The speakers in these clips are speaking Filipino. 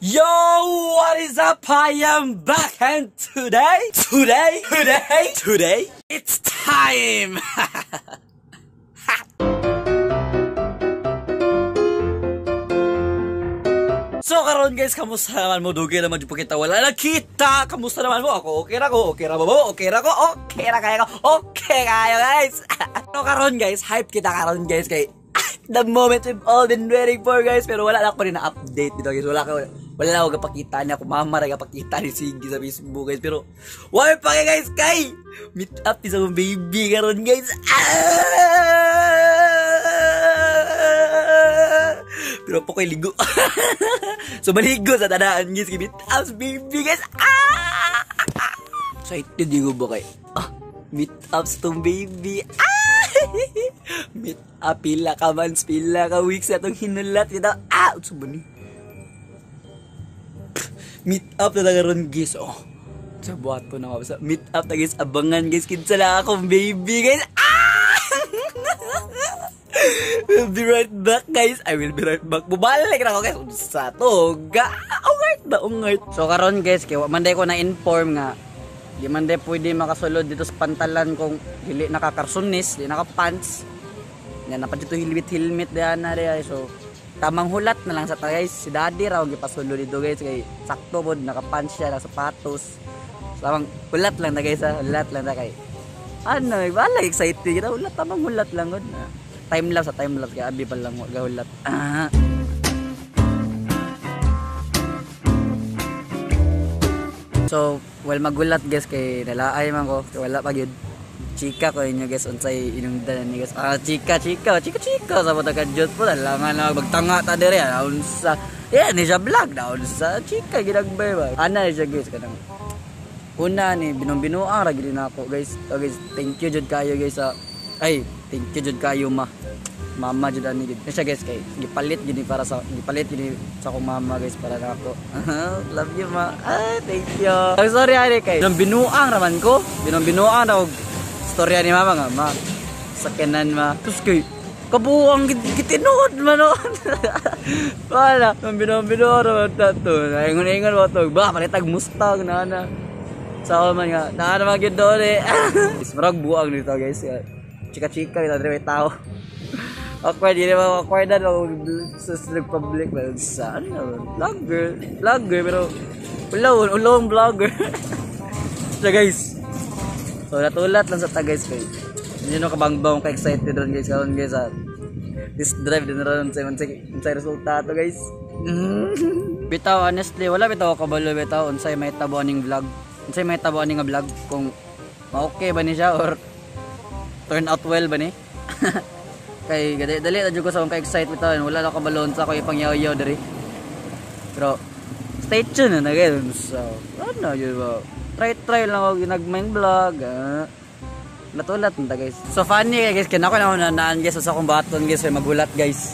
Yo, what is up? I am back, and today, it's time! So karon guys, kamusta naman mo? Dugi naman yung kita wala nakita. Kamusta naman mo? Ako okay ra ko, okay ra mo, okay ra ko, okay ra kayo, okay kayo guys. So karon guys, hype kita karon guys kay the moment we've all been waiting for guys. Pero wala na ako rin na update dito guys. Wala na ako kapakita niya. Kung mamara kapakita ni Siggy sa Facebook guys. Pero wala pa kayo guys kay meet up isa kong baby karon guys. Pero po ko'y ligo. So maligo sa tadaan guys. Meet up baby guys. Excited yung ba kay meet up sa tong baby. Meet up pila ka months, pila ka weeks atong hinulat kita. Utso ba ni? Meet up na karon guys. Sa buhat po na mabasa. Meet up na guys. Abangan guys. Kinsa lang akong baby guys. We'll be right back guys. I will be right back. Bubalik na ako guys. Sa toga. Ungart. So karon guys, kaya manday ko na-inform nga di man day pwede makasulod dito sa pantalan kung dili nakakarsunis, di nakapants. Yan na pa dito helmet diyan na rin. So tamang hulat na lang sa ta guys. Si daddy raw gipasulod dito guys kay sakto pod nakapants siya, nakasapatos. So tamang hulat lang na guys, hulat lang na kay ano, wala excited kita, hulat tamang hulat lang gud. Time lapse kaya abi pa lang gahulat. So, well magulat guys kay nalaay man ko, kay wala pa gyud. Chika ko inyo guys unsay inungdan ni guys. Chika sa bata kadjot po langan na magtanga ta dire unsa. Ni siya vlog daw sa chika ginagbay ba. Ana siya guys kanang una ni binuang ra gid nako guys. So guys, thank you jud kayo guys sa thank you jud kayo mama jud ani gid. Siya guys kay gipalit gid sa akong mama guys para nako. Love you ma. Thank you. Sorry ari kay binuang raman ko. Binuang daw storya ni mama nga ma. Sakenan ma. Tus kay kabuang gitinuod man noon. Wala, binuang raman tato. Ingon mo to. Ba palitag Mustang na. Sa man nga. Naman gyud doon eh. Marag buang nito guys. Chika ito dire tao. Awkward, hindi naman awkward na sa public ba? Sa ano? Vlogger, pero ulong vlogger. So guys, so natulat lang sa ta guys kay hindi nyo kabangbang ka-excited ron guys karon guys this drive din ron sa resulta to guys. Bitaw honestly, wala bitaw kabalo bitaw unsay may tabo aning vlog. Unsay may tabo aning vlog kung okay ba ni siya or turn out well ba ni? Kay dali na jud ko sa akong ka-excite bitaw, wala na kabalon sa ako ipangyaw-yaw diri. Pero stay tuned na guys. So, ano yun ba? Try lang ako ginagmayng vlog. Natulat na guys. So funny guys, kinako na naan guys sa akong baton guys, magulat guys.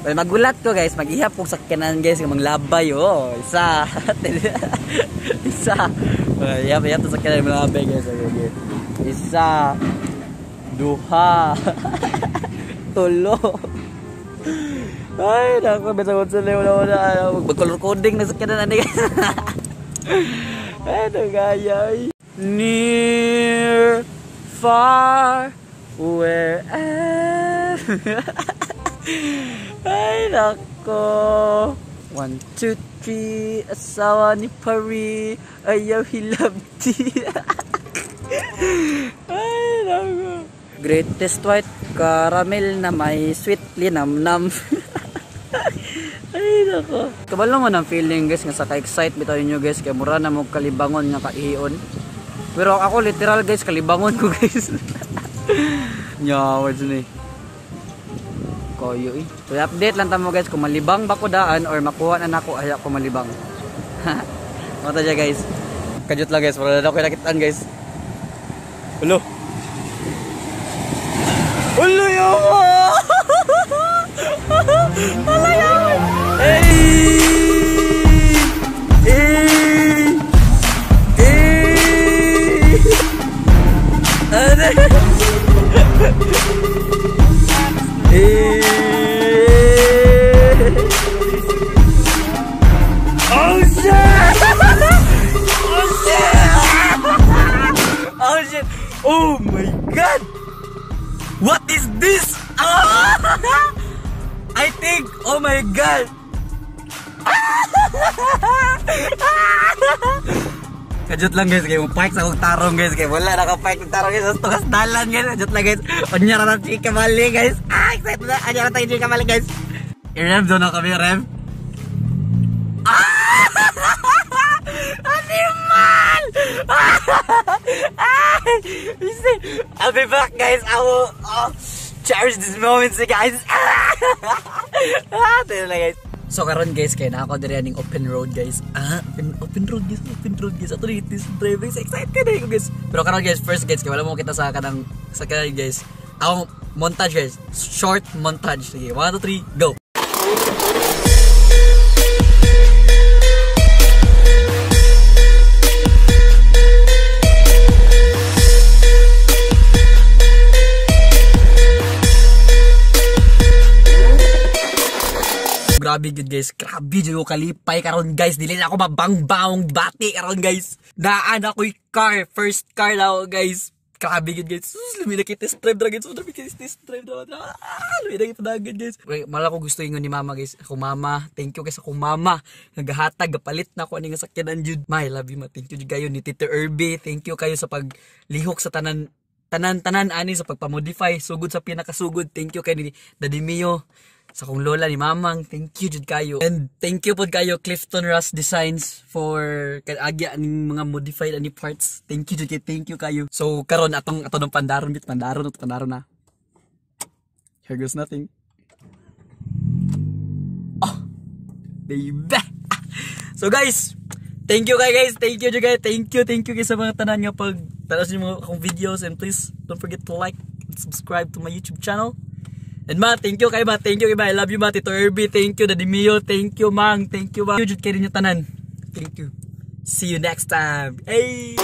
Well, magulat ko guys, mag-ihap ko sa kanan guys, manglabay isa. Ihap to sa kanan manglabay guys. Isa. Duha. Tulo. Ay, naku, besok sa wala. Mag-color coding na sa kanan guys. Ano gaya? Near, far, wherever. Ay, nako. 1, 2, 3, asawa ni Pari, ayaw hilabti. Ay, nako. Greatest white caramel na may sweet linamnam. Ay, nako. Kabalo mo ng feeling guys nga sa ka-excite bitaw nyo guys kay mura na mo kalibangon nga kaihion. Pero ako literal guys kalibangon ko guys. Nyawad ni. Koyo So update lang tamo guys kung malibang ba ko daan or makuha na nako ay ako malibang. Mata siya guys. Kajut lang guys, wala na ko nakitaan guys. Hello. Hello yawa. Hello yawa. shit! Oh shit! Oh shit! Oh my god! What is this? I think, oh my god! Kajut lang guys, kayo park sa kong tarong guys, kayo wala naka-park ng tarong guys, tukas dalan guys, kajut lang guys, onyara na chika mali guys, excited na, onyara tayo chika mali guys. I-rev doon na kami, rev. Animal! I'll be back guys, I will cherish this moment guys. Tayo na guys. So karon guys, kaya na ako diri aning open road guys. Open road guys. Ato ni this driving, excited ka na ko guys. Pero karon guys, first guys, kaya wala mo kita sa kanang guys. Ako montage guys, short montage. Sige, 1, 2, 3, go. Grabe good guys, grabe dyan ko kalipay karon guys, dili na ako mabang-bang bati karon guys. Daan ako'y car, first car na ako guys. Grabe good guys, lumi na kita drive na guys, lumi na kita dagan guys. Mala ko gusto ingon ni mama guys, ako mama, thank you guys ako mama. Nagahatag, gapalit na ako aning sakyanan jud. My love you ma, thank you kayo ni Tito Irby, thank you kayo sa paglihok sa tanan ani sa pagpamodify, sugod sa pinakasugod. Thank you kay ni Daddy Mio, sa kong lola ni mamang, thank you jud kayo. And thank you pod kayo Clifton Russ Designs for agya aning mga modified ani parts. Thank you jud kay, thank you kayo. So karon atong pandaron na. Here goes nothing. Oh, baby. So guys, thank you guys. Thank you guys sa mga tanan nga pag talas niyo mga akong videos, and please don't forget to like and subscribe to my YouTube channel. And ma, thank you kay ma, I love you ma, Tito Irby, thank you Daddy Mio, thank you mang, thank you ma. Jud kay rin yung tanan. Thank you. See you next time. Hey.